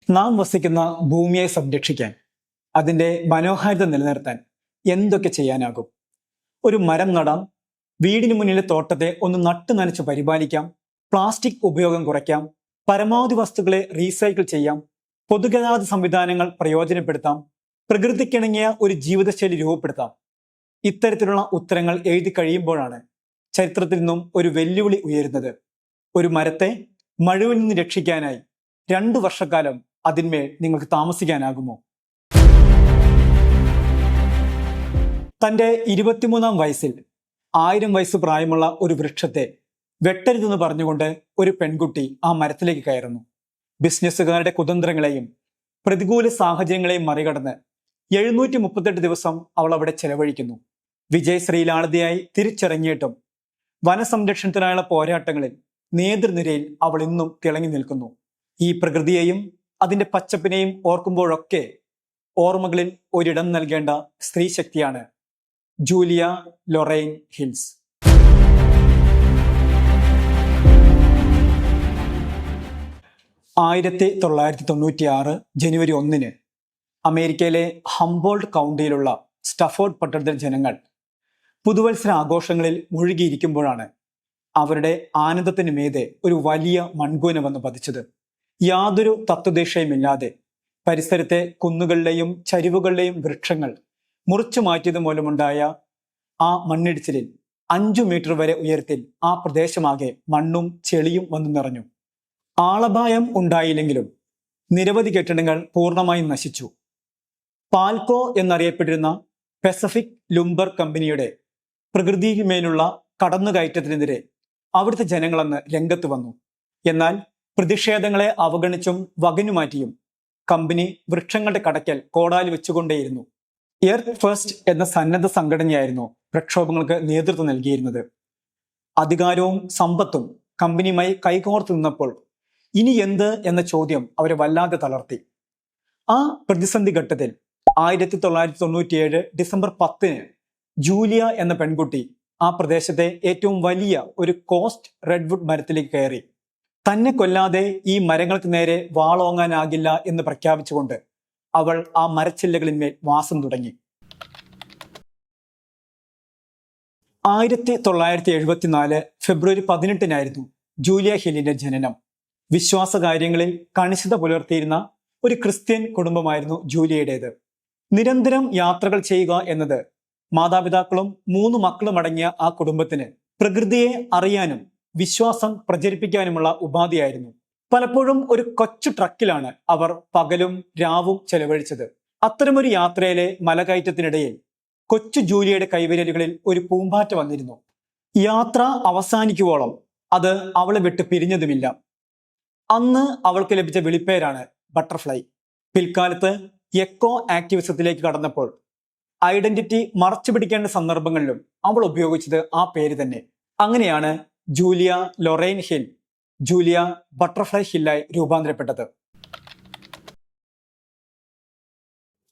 നാം വസിക്കുന്ന ഭൂമിയെ സംരക്ഷിക്കാൻ, അതിൻ്റെ മനോഹാരിത നിലനിർത്താൻ എന്തൊക്കെ ചെയ്യാനാകും? ഒരു മരം നടാം, വീടിന് മുന്നിലെ തോട്ടത്തെ ഒന്ന് നട്ടു നനച്ച് പരിപാലിക്കാം, പ്ലാസ്റ്റിക് ഉപയോഗം കുറയ്ക്കാം, പരമാവധി വസ്തുക്കളെ റീസൈക്കിൾ ചെയ്യാം, പൊതുഗതാഗത സംവിധാനങ്ങൾ പ്രയോജനപ്പെടുത്താം, പ്രകൃതിക്കിണങ്ങിയ ഒരു ജീവിതശൈലി രൂപപ്പെടുത്താം. ഇത്തരത്തിലുള്ള ഉത്തരങ്ങൾ എഴുതി കഴിയുമ്പോഴാണ് ചരിത്രത്തിൽ നിന്നും ഒരു വെല്ലുവിളി ഉയരുന്നത്. ഒരു മരത്തെ മഴവിൽ നിന്ന് രക്ഷിക്കാനായി 2 വർഷക്കാലം അതിന്മേൽ നിങ്ങൾക്ക് താമസിക്കാനാകുമോ? തൻ്റെ 23-ാം വയസ്സിൽ 1000 വയസ്സ് പ്രായമുള്ള ഒരു വൃക്ഷത്തെ വെട്ടരുതെന്ന് പറഞ്ഞുകൊണ്ട് ഒരു പെൺകുട്ടി ആ മരത്തിലേക്ക് കയറുന്നു. ബിസിനസ്സുകാരുടെ കുതന്ത്രങ്ങളെയും പ്രതികൂല സാഹചര്യങ്ങളെയും മറികടന്ന് 738 ദിവസം അവൾ അവിടെ ചെലവഴിക്കുന്നു. വിജയശ്രീലാളിതയായി തിരിച്ചിറങ്ങിയിട്ടും വനസംരക്ഷണത്തിനായുള്ള പോരാട്ടങ്ങളിൽ നേതൃനിരയിൽ അവൾ ഇന്നും തിളങ്ങി നിൽക്കുന്നു. ഈ പ്രകൃതിയെയും അതിൻ്റെ പച്ചപ്പിനെയും ഓർക്കുമ്പോഴൊക്കെ ഓർമ്മകളിൽ ഒരിടം നൽകേണ്ട സ്ത്രീ ശക്തിയാണ് ജൂലിയ ലൊറൈൻ ഹിൽസ്. ജനുവരി 1 അമേരിക്കയിലെ ഹംബോൾട്ട് കൗണ്ടിയിലുള്ള സ്റ്റഫോർഡ് പട്ടണത്തിലെ ജനങ്ങൾ പുതുവത്സര ആഘോഷങ്ങളിൽ മുഴുകിയിരിക്കുമ്പോഴാണ് അവരുടെ ആനന്ദത്തിന് മീതെ ഒരു വലിയ മൺകൂന വന്ന് പതിച്ചത്. യാതൊരു തത്വദീക്ഷയുമില്ലാതെ പരിസരത്തെ കുന്നുകളിലെയും ചരിവുകളിലെയും വൃക്ഷങ്ങൾ മുറിച്ചു മാറ്റിയത് മൂലമുണ്ടായ ആ മണ്ണിടിച്ചിലിൽ 5 മീറ്റർ വരെ ഉയരത്തിൽ ആ പ്രദേശമാകെ മണ്ണും ചെളിയും വന്നു നിറഞ്ഞു. ആളപായം ഉണ്ടായില്ലെങ്കിലും നിരവധി കെട്ടിടങ്ങൾ പൂർണ്ണമായും നശിച്ചു. പാൽകോ എന്നറിയപ്പെട്ടിരുന്ന പസഫിക് ലുംബർ കമ്പനിയുടെ പ്രകൃതിമേലുള്ള കടന്നുകയറ്റത്തിനെതിരെ അവിടുത്തെ ജനങ്ങളന്ന് രംഗത്ത് വന്നു. എന്നാൽ പ്രതിഷേധങ്ങളെ അവഗണിച്ചും വകഞ്ഞുമാറ്റിയും കമ്പനി വൃക്ഷങ്ങളുടെ കടയ്ക്കൽ കോടാലി വെച്ചുകൊണ്ടേയിരുന്നു. എർത്ത് ഫസ്റ്റ് എന്ന സന്നദ്ധ സംഘടനയായിരുന്നു പ്രക്ഷോഭങ്ങൾക്ക് നേതൃത്വം നൽകിയിരുന്നത്. അധികാരവും സമ്പത്തും കമ്പനിയുമായി കൈകോർത്ത് നിന്നപ്പോൾ ഇനി എന്ത് എന്ന ചോദ്യം അവരെ വല്ലാതെ തളർത്തി. ആ പ്രതിസന്ധി ഘട്ടത്തിൽ 1997 ഡിസംബർ 10 ജൂലിയ എന്ന പെൺകുട്ടി ആ പ്രദേശത്തെ ഏറ്റവും വലിയ ഒരു കോസ്റ്റ് റെഡ്വുഡ് മരത്തിലേക്ക് കയറി. തന്നെ കൊല്ലാതെ ഈ മരങ്ങൾക്ക് നേരെ വാളോങ്ങാനാകില്ല എന്ന് പ്രഖ്യാപിച്ചുകൊണ്ട് അവൾ ആ മരച്ചില്ലകളിന്മേൽ വാസം തുടങ്ങി. 1974 ഫെബ്രുവരി 18 ജൂലിയ ഹില്ലിന്റെ ജനനം. വിശ്വാസകാര്യങ്ങളിൽ കണിശത പുലർത്തിയിരുന്ന ഒരു ക്രിസ്ത്യൻ കുടുംബമായിരുന്നു ജൂലിയയുടേത്. നിരന്തരം യാത്രകൾ ചെയ്യുക എന്നത് മാതാപിതാക്കളും 3 മക്കളും അടങ്ങിയ ആ കുടുംബത്തിന് പ്രകൃതിയെ അറിയാനും വിശ്വാസം പ്രചരിപ്പിക്കാനുമുള്ള ഉപാധിയായിരുന്നു. പലപ്പോഴും ഒരു കൊച്ചു ട്രക്കിലാണ് അവർ പകലും രാവും ചെലവഴിച്ചത്. അത്തരമൊരു യാത്രയിലെ മലകയറ്റത്തിനിടയിൽ കൊച്ചു ജൂലിയയുടെ കൈവിരലുകളിൽ ഒരു പൂമ്പാറ്റ വന്നിരുന്നു. യാത്ര അവസാനിക്കുവോളം അത് അവളെ വിട്ട് പിരിഞ്ഞതുമില്ല. അന്ന് അവൾക്ക് ലഭിച്ച വിളിപ്പേരാണ് ബട്ടർഫ്ലൈ. പിൽക്കാലത്ത് എക്കോ ആക്ടിവിസത്തിലേക്ക് കടന്നപ്പോൾ ഐഡന്റിറ്റി മറച്ചു പിടിക്കേണ്ട സന്ദർഭങ്ങളിലും അവൾ ഉപയോഗിച്ചത് ആ പേര് തന്നെ. അങ്ങനെയാണ് Julia Lorraine Hill Julia Butterfly ഹില്ലായി രൂപാന്തരപ്പെട്ടത്.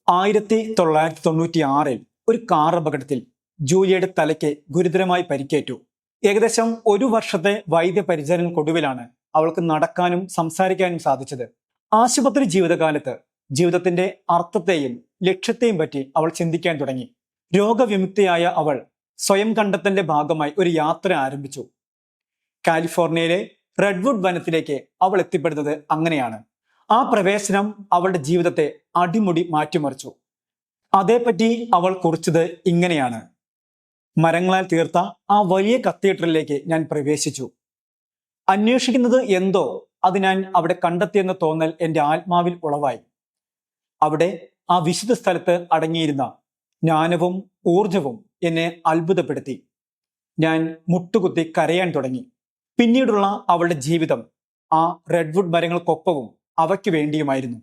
1996 ഒരു കാർ അപകടത്തിൽ ജൂലിയയുടെ തലയ്ക്ക് ഗുരുതരമായി പരിക്കേറ്റു. ഏകദേശം 1 വർഷത്തെ വൈദ്യപരിചരണങ്ങൾക്കൊടുവിലാണ് അവൾക്ക് നടക്കാനും സംസാരിക്കാനും സാധിച്ചത്. ആശുപത്രി ജീവിതകാലത്ത് ജീവിതത്തിന്റെ അർത്ഥത്തെയും ലക്ഷ്യത്തെയും പറ്റി അവൾ ചിന്തിക്കാൻ തുടങ്ങി. രോഗവിമുക്തിയായ അവൾ സ്വയം കണ്ടെത്തലിന്റെ ഭാഗമായി ഒരു യാത്ര ആരംഭിച്ചു. കാലിഫോർണിയയിലെ റെഡ്വുഡ് വനത്തിലേക്ക് അവൾ എത്തിപ്പെടുന്നത് അങ്ങനെയാണ്. ആ പ്രവേശനം അവളുടെ ജീവിതത്തെ അടിമുടി മാറ്റിമറിച്ചു. അതേപ്പറ്റി അവൾ കുറിച്ചത് ഇങ്ങനെയാണ്: മരങ്ങളാൽ തീർത്ത ആ വലിയ കത്തീഡ്രലിലേക്ക് ഞാൻ പ്രവേശിച്ചു. അന്വേഷിക്കുന്നത് എന്തോ അത് ഞാൻ അവിടെ കണ്ടെത്തിയെന്ന തോന്നൽ എൻ്റെ ആത്മാവിൽ ഉളവായി. അവിടെ ആ വിശുദ്ധ സ്ഥലത്ത് അടങ്ങിയിരുന്ന ജ്ഞാനവും ഊർജവും എന്നെ അത്ഭുതപ്പെടുത്തി. ഞാൻ മുട്ടുകുത്തി കരയാൻ തുടങ്ങി. പിന്നീടുള്ള അവളുടെ ജീവിതം ആ റെഡ്വുഡ് മരങ്ങൾക്കൊപ്പവും അവയ്ക്ക് വേണ്ടിയുമായിരുന്നു.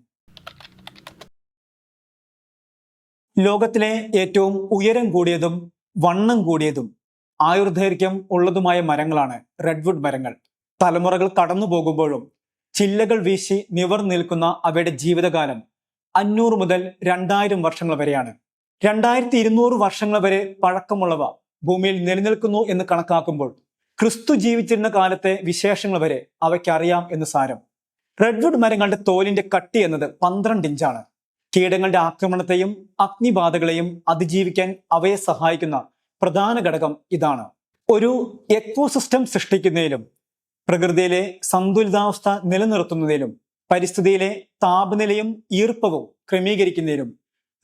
ലോകത്തിലെ ഏറ്റവും ഉയരം കൂടിയതും വണ്ണം കൂടിയതും ആയുർദൈർഘ്യം ഉള്ളതുമായ മരങ്ങളാണ് റെഡ്വുഡ് മരങ്ങൾ. തലമുറകൾ കടന്നു പോകുമ്പോഴും ചില്ലകൾ വീശി നിവർന്നു നിൽക്കുന്ന അവയുടെ ജീവിതകാലം 500 മുതൽ 2000 വർഷങ്ങൾ വരെയാണ്. 2200 വർഷങ്ങൾ വരെ പഴക്കമുള്ളവ ഭൂമിയിൽ നിലനിൽക്കുന്നു എന്ന് കണക്കാക്കുമ്പോൾ ക്രിസ്തു ജീവിച്ചിരുന്ന കാലത്തെ വിശേഷങ്ങൾ വരെ അവയ്ക്കറിയാം എന്ന് സാരം. റെഡ്വുഡ് മരങ്ങളുടെ തോലിന്റെ കട്ടി എന്നത് 12 ഇഞ്ചാണ്. കീടങ്ങളുടെ ആക്രമണത്തെയും അഗ്നിബാധകളെയും അതിജീവിക്കാൻ അവയെ സഹായിക്കുന്ന പ്രധാന ഘടകം ഇതാണ്. ഒരു എക്കോസിസ്റ്റം സൃഷ്ടിക്കുന്നതിലും പ്രകൃതിയിലെ സന്തുലിതാവസ്ഥ നിലനിർത്തുന്നതിലും പരിസ്ഥിതിയിലെ താപനിലയും ഈർപ്പവും ക്രമീകരിക്കുന്നതിലും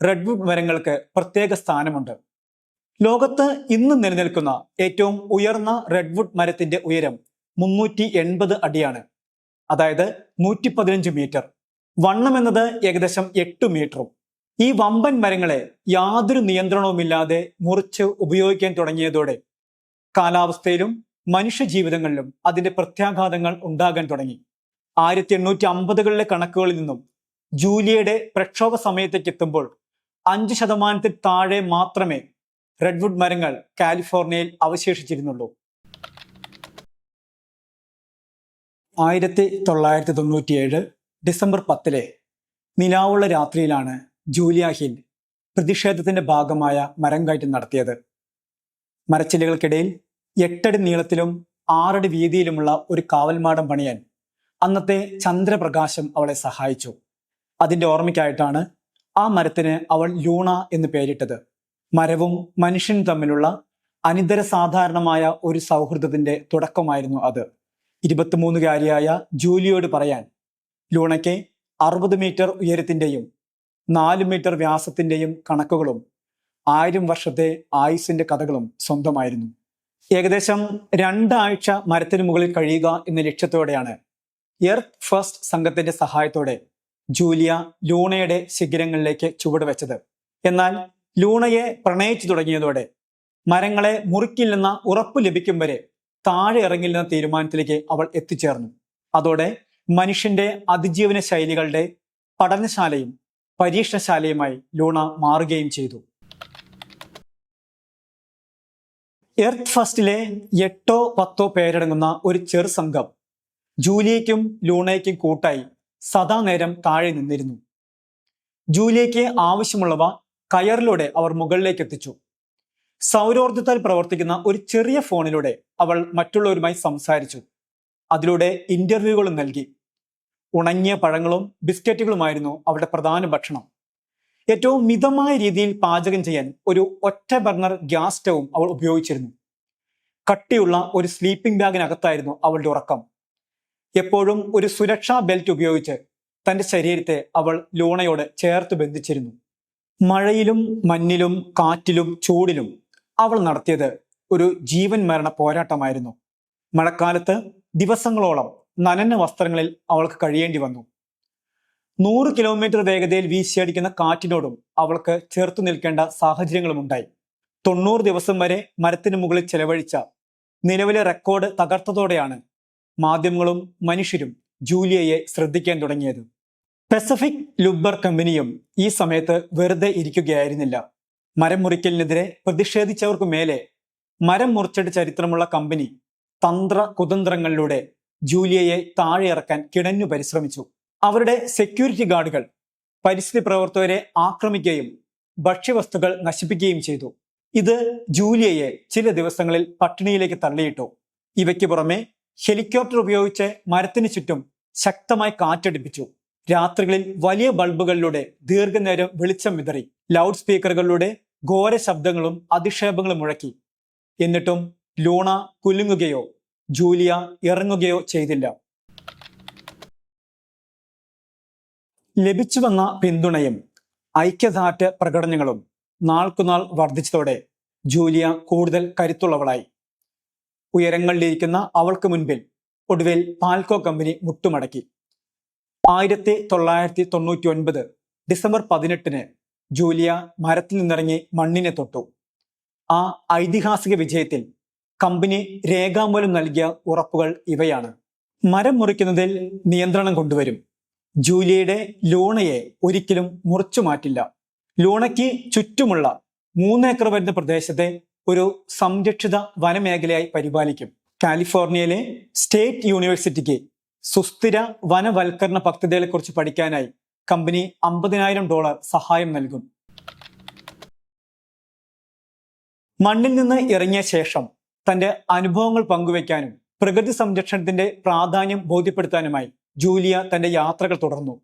റെഡ്വുഡ് മരങ്ങൾക്ക് പ്രത്യേക സ്ഥാനമുണ്ട്. ലോകത്ത് ഇന്ന് നിലനിൽക്കുന്ന ഏറ്റവും ഉയർന്ന റെഡ്വുഡ് മരത്തിന്റെ ഉയരം 380 അടിയാണ്. അതായത് 115 മീറ്റർ. വണ്ണം എന്നത് ഏകദേശം 8 മീറ്ററും. ഈ വമ്പൻ മരങ്ങളെ യാതൊരു നിയന്ത്രണവുമില്ലാതെ മുറിച്ച് ഉപയോഗിക്കാൻ തുടങ്ങിയതോടെ കാലാവസ്ഥയിലും മനുഷ്യജീവിതങ്ങളിലും അതിന്റെ പ്രത്യാഘാതങ്ങൾ ഉണ്ടാകാൻ തുടങ്ങി. 1850കളിലെ കണക്കുകളിൽ നിന്നും ജൂലിയയുടെ പ്രക്ഷോഭ സമയത്തേക്ക് എത്തുമ്പോൾ 5% താഴെ മാത്രമേ റെഡ്വുഡ് മരങ്ങൾ കാലിഫോർണിയയിൽ അവശേഷിച്ചിരുന്നുള്ളൂ. 1997 ഡിസംബർ 10 നിലാവുള്ള രാത്രിയിലാണ് ജൂലിയ ഹിൽ പ്രതിഷേധത്തിന്റെ ഭാഗമായ മരം കയറ്റം നടത്തിയത്. മരച്ചില്ലകൾക്കിടയിൽ 8 അടി നീളത്തിലും 6 അടി വീതിയിലുമുള്ള ഒരു കാവൽമാടം പണിയാൻ അന്നത്തെ ചന്ദ്രപ്രകാശം അവളെ സഹായിച്ചു. അതിന്റെ ഓർമ്മയ്ക്കായിട്ടാണ് ആ മരത്തിന് അവൾ ലൂണ എന്ന് പേരിട്ടത്. മരവും മനുഷ്യനും തമ്മിലുള്ള അനിതര സാധാരണമായ ഒരു സൗഹൃദത്തിന്റെ തുടക്കമായിരുന്നു അത്. 23-കാരിയായ ജൂലിയോട് പറയാൻ ലൂണയ്ക്ക് 60 മീറ്റർ ഉയരത്തിന്റെയും 4 മീറ്റർ വ്യാസത്തിന്റെയും കണക്കുകളും 1000 വർഷത്തെ ആയുസിന്റെ കഥകളും സ്വന്തമായിരുന്നു. ഏകദേശം 2 ആഴ്ച മരത്തിന് മുകളിൽ കഴിയുക എന്ന ലക്ഷ്യത്തോടെയാണ് എർത്ത് ഫസ്റ്റ് സംഘത്തിന്റെ സഹായത്തോടെ ജൂലിയ ലൂണയുടെ ശിഖരങ്ങളിലേക്ക് ചുവടുവെച്ചത്. എന്നാൽ ലൂണയെ പ്രണയിച്ചു തുടങ്ങിയതോടെ മരങ്ങളെ മുറിക്കില്ലെന്ന ഉറപ്പ് ലഭിക്കും വരെ താഴെ ഇറങ്ങില്ലെന്ന തീരുമാനത്തിലേക്ക് അവൾ എത്തിച്ചേർന്നു. അതോടെ മനുഷ്യന്റെ അതിജീവന ശൈലികളുടെ പഠനശാലയും പരീക്ഷണശാലയുമായി ലൂണ മാറുകയും ചെയ്തു. എർത്ത് ഫസ്റ്റിലെ 8-10 പേരടങ്ങുന്ന ഒരു ചെറു സംഘം ജൂലിയയ്ക്കും ലൂണയ്ക്കും കൂട്ടായി സദാനേരം താഴെ നിന്നിരുന്നു. ജൂലിയയ്ക്ക് ആവശ്യമുള്ളവ കയറിലൂടെ അവർ മുകളിലേക്ക് എത്തിച്ചു. സൗരോർജ്ജത്താൽ പ്രവർത്തിക്കുന്ന ഒരു ചെറിയ ഫോണിലൂടെ അവൾ മറ്റുള്ളവരുമായി സംസാരിച്ചു. അതിലൂടെ ഇന്റർവ്യൂകളും നൽകി. ഉണങ്ങിയ പഴങ്ങളും ബിസ്ക്കറ്റുകളുമായിരുന്നു അവരുടെ പ്രധാന ഭക്ഷണം. ഏറ്റവും മിതമായ രീതിയിൽ പാചകം ചെയ്യാൻ ഒരു ഒറ്റ ബർണർ ഗ്യാസ് സ്റ്റവും അവൾ ഉപയോഗിച്ചിരുന്നു. കട്ടിയുള്ള ഒരു സ്ലീപ്പിംഗ് ബാഗിനകത്തായിരുന്നു അവളുടെ ഉറക്കം. എപ്പോഴും ഒരു സുരക്ഷാ ബെൽറ്റ് ഉപയോഗിച്ച് തന്റെ ശരീരത്തെ അവൾ ലൂണയോട് ചേർത്ത് ബന്ധിച്ചിരുന്നു. മഴയിലും മഞ്ഞിലും കാറ്റിലും ചൂടിലും അവൾ നടത്തിയത് ഒരു ജീവൻ മരണ പോരാട്ടമായിരുന്നു. മഴക്കാലത്ത് ദിവസങ്ങളോളം നനഞ്ഞ വസ്ത്രങ്ങളിൽ അവൾക്ക് കഴിയേണ്ടി വന്നു. 100 കിലോമീറ്റർ വേഗതയിൽ വീശിയടിക്കുന്ന കാറ്റിനോടും അവൾക്ക് ചേർത്തു നിൽക്കേണ്ട സാഹചര്യങ്ങളും ഉണ്ടായി. 90 ദിവസം വരെ മരത്തിന് മുകളിൽ ചെലവഴിച്ച നിലവിലെ റെക്കോർഡ് തകർത്തതോടെയാണ് മാധ്യമങ്ങളും മനുഷ്യരും ജൂലിയയെ ശ്രദ്ധിക്കാൻ തുടങ്ങിയത്. പസഫിക് ലുബ്ബർ കമ്പനിയും ഈ സമയത്ത് വെറുതെ ഇരിക്കുകയായിരുന്നില്ല. മരം മുറിക്കലിനെതിരെ പ്രതിഷേധിച്ചവർക്കു മേലെ മരം മുറിച്ചിട്ട് ചരിത്രമുള്ള കമ്പനി കുതന്ത്രങ്ങളിലൂടെ ജൂലിയയെ താഴെ ഇറക്കാൻ കിണഞ്ഞു പരിശ്രമിച്ചു. അവരുടെ സെക്യൂരിറ്റി ഗാർഡുകൾ പരിസ്ഥിതി പ്രവർത്തകരെ ആക്രമിക്കുകയും ഭക്ഷ്യവസ്തുക്കൾ നശിപ്പിക്കുകയും ചെയ്തു. ഇത് ജൂലിയയെ ചില ദിവസങ്ങളിൽ പട്ടിണിയിലേക്ക് തള്ളിയിട്ടു. ഇവയ്ക്ക് പുറമെ ഹെലികോപ്റ്റർ ഉപയോഗിച്ച് മരത്തിന് ചുറ്റും ശക്തമായി കാറ്റടിപ്പിച്ചു. രാത്രികളിൽ വലിയ ബൾബുകളിലൂടെ ദീർഘനേരം വെളിച്ചം വിതറി. ലൗഡ് സ്പീക്കറുകളിലൂടെ ഘോര ശബ്ദങ്ങളും അധിക്ഷേപങ്ങളും മുഴക്കി. എന്നിട്ടും ലൂണ കുലുങ്ങുകയോ ജൂലിയ ഇറങ്ങുകയോ ചെയ്തില്ല. ലഭിച്ചു വന്ന പിന്തുണയും ഐക്യദാർഢ്യ പ്രകടനങ്ങളും നാൾക്കുനാൾ വർദ്ധിച്ചതോടെ ജൂലിയ കൂടുതൽ കരുത്തുള്ളവളായി. ഉയരങ്ങളിലിരിക്കുന്ന അവൾക്ക് മുൻപിൽ ഒടുവിൽ പാൽക്കോ കമ്പനി മുട്ടുമടക്കി. 1999 ഡിസംബർ 18 ജൂലിയ മരത്തിൽ നിന്നിറങ്ങി മണ്ണിനെ തൊട്ടു. ആ ഐതിഹാസിക വിജയത്തിൽ കമ്പനി രേഖാമൂലം നൽകിയ ഉറപ്പുകൾ ഇവയാണ്. മരം മുറിക്കുന്നതിൽ നിയന്ത്രണം കൊണ്ടുവരും. ജൂലിയയുടെ ലൂണയെ ഒരിക്കലും മുറിച്ചു മാറ്റില്ല. ലൂണയ്ക്ക് ചുറ്റുമുള്ള 3 ഏക്കർ വരുന്ന പ്രദേശത്തെ ഒരു സംരക്ഷിത വനമേഖലയായി പരിപാലിക്കും. കാലിഫോർണിയയിലെ സ്റ്റേറ്റ് യൂണിവേഴ്സിറ്റിക്ക് സുസ്ഥിര വനവൽക്കരണ പദ്ധതികളെക്കുറിച്ച് പഠിക്കാനായി കമ്പനി $50,000 സഹായം നൽകും. മണ്ണിൽ നിന്ന് ഇറങ്ങിയ ശേഷം തന്റെ അനുഭവങ്ങൾ പങ്കുവയ്ക്കാനും പ്രകൃതി സംരക്ഷണത്തിന്റെ പ്രാധാന്യം ബോധ്യപ്പെടുത്താനുമായി ജൂലിയ തന്റെ യാത്രകൾ തുടർന്നു.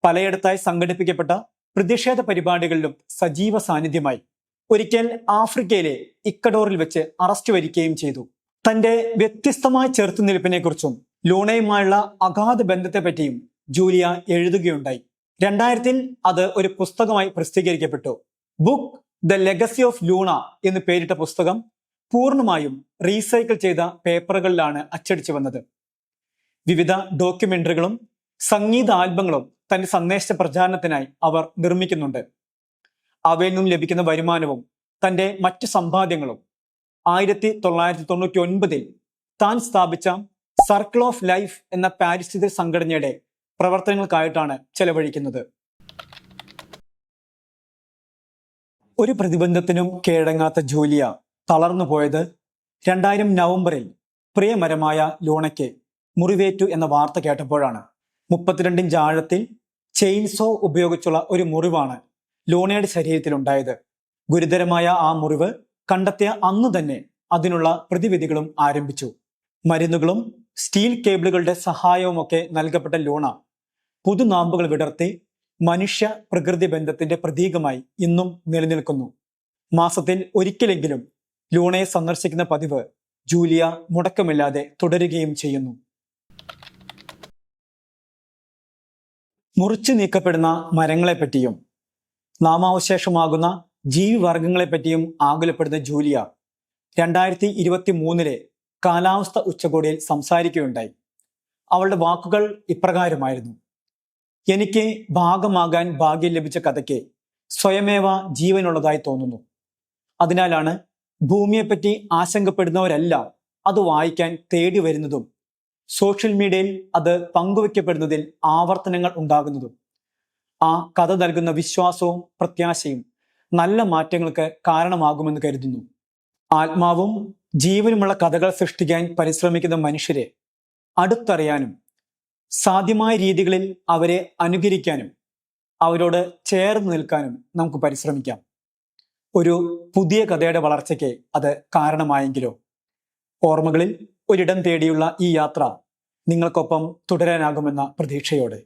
പലയിടത്തായി സംഘടിപ്പിക്കപ്പെട്ട പ്രതിഷേധ പരിപാടികളിലും സജീവ സാന്നിധ്യമായി. ഒരിക്കൽ ആഫ്രിക്കയിലെ ഇക്കഡോറിൽ വെച്ച് അറസ്റ്റ് വരികയും ചെയ്തു. തന്റെ വ്യത്യസ്തമായ ചെറുത്തുനിൽപ്പിനെക്കുറിച്ചും ലൂണയുമായുള്ള അഗാധ ബന്ധത്തെപ്പറ്റിയും ജൂലിയ എഴുതുകയുണ്ടായി. 2000 അത് ഒരു പുസ്തകമായി പ്രസിദ്ധീകരിക്കപ്പെട്ടു. Book the legacy of Luna എന്ന് പേരിട്ട പുസ്തകം പൂർണ്ണമായും റീസൈക്കിൾ ചെയ്ത പേപ്പറുകളിലാണ് അച്ചടിച്ചു വന്നത്. വിവിധ ഡോക്യുമെന്ററികളും സംഗീത ആൽബങ്ങളും തന്റെ സന്ദേശ പ്രചാരണത്തിനായി അവർ നിർമ്മിക്കുന്നുണ്ട്. അവയിൽ നിന്നും ലഭിക്കുന്ന വരുമാനവും തന്റെ മറ്റു സമ്പാദ്യങ്ങളും 1999 താൻ സ്ഥാപിച്ച സർക്കിൾ ഓഫ് ലൈഫ് എന്ന പാരിസ്ഥിതിക സംഘടനയുടെ പ്രവർത്തനങ്ങൾക്കായിട്ടാണ് ചെലവഴിക്കുന്നത്. ഒരു പ്രതിബന്ധത്തിനും കീഴടങ്ങാത്ത ജൂലിയ തളർന്നു പോയത് 2000 നവംബറിൽ പ്രിയമരമായ ലൂണയ്ക്ക് മുറിവേറ്റു എന്ന വാർത്ത കേട്ടപ്പോഴാണ്. 32 ഇഞ്ച് ആഴത്തിൽ ചെയിൻസോ ഉപയോഗിച്ചുള്ള ഒരു മുറിവാണ് ലൂണയുടെ ശരീരത്തിൽ ഉണ്ടായത്. ഗുരുതരമായ ആ മുറിവ് കണ്ടെത്തിയ അന്ന് തന്നെ അതിനുള്ള പ്രതിവിധികളും ആരംഭിച്ചു. മരുന്നുകളും സ്റ്റീൽ കേബിളുകളുടെ സഹായവുമൊക്കെ നൽകപ്പെട്ട ലൂണ പുതുനാമ്പുകൾ വിടർത്തി മനുഷ്യ പ്രകൃതി ബന്ധത്തിന്റെ പ്രതീകമായി ഇന്നും നിലനിൽക്കുന്നു. മാസത്തിൽ ഒരിക്കലെങ്കിലും ലൂണയെ സന്ദർശിക്കുന്ന പതിവ് ജൂലിയ മുടക്കമില്ലാതെ തുടരുകയും ചെയ്യുന്നു. മുറിച്ചു നീക്കപ്പെടുന്ന മരങ്ങളെപ്പറ്റിയും നാമാവശേഷമാകുന്ന ജീവിവർഗങ്ങളെപ്പറ്റിയും ആകുലപ്പെടുന്ന ജൂലിയ 2023 കാലാവസ്ഥ ഉച്ചകോടിയിൽ സംസാരിക്കുകയുണ്ടായി. അവളുടെ വാക്കുകൾ ഇപ്രകാരമായിരുന്നു: എനിക്ക് ഭാഗമാകാൻ ഭാഗ്യം ലഭിച്ച കഥയ്ക്ക് സ്വയമേവ ജീവനുള്ളതായി തോന്നുന്നു. അതിനാലാണ് ഭൂമിയെപ്പറ്റി ആശങ്കപ്പെടുന്നവരെല്ലാം അത് വായിക്കാൻ തേടി വരുന്നതും സോഷ്യൽ മീഡിയയിൽ അത് പങ്കുവെക്കപ്പെടുന്നതിൽ ആവർത്തനങ്ങൾ ഉണ്ടാകുന്നതും. ആ കഥ നൽകുന്ന വിശ്വാസവും പ്രത്യാശയും നല്ല മാറ്റങ്ങൾക്ക് കാരണമാകുമെന്ന് കരുതുന്നു. ആത്മാവും ജീവനുമുള്ള കഥകൾ സൃഷ്ടിക്കാൻ പരിശ്രമിക്കുന്ന മനുഷ്യരെ അടുത്തറിയാനും സാധ്യമായ രീതികളിൽ അവരെ അനുകരിക്കാനും അവരോട് ചേർന്ന് നിൽക്കാനും നമുക്ക് പരിശ്രമിക്കാം. ഒരു പുതിയ കഥയുടെ വളർച്ചയ്ക്ക് അത് കാരണമായെങ്കിലോ. ഓർമ്മകളിൽ ഒരിടം തേടിയുള്ള ഈ യാത്ര നിങ്ങൾക്കൊപ്പം തുടരാനാകുമെന്ന പ്രതീക്ഷയോടെ.